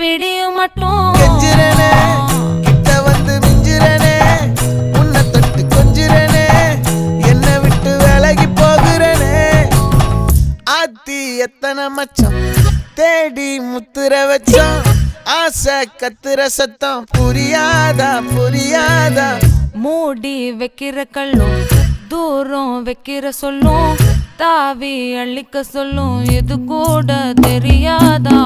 பிடியும் மட்டும் கெஞ்சிரனே கிட்ட வந்து மிஞ்சிரனே உன்னை தொட்டு கொஞ்சிரனே என்னை விட்டு விலகி போகிறனே ஆத்தி எத்தனை மச்சம் தேடி முத்துற வச்சோம் ஆசை கத்துற சத்தம் புரியாதா புரியாதா மூடி வைக்கிற கல்லும் தூரம் வைக்கிற சொல்லும் தாவி அள்ளிக்க சொல்லும் இது கூட தெரியாதா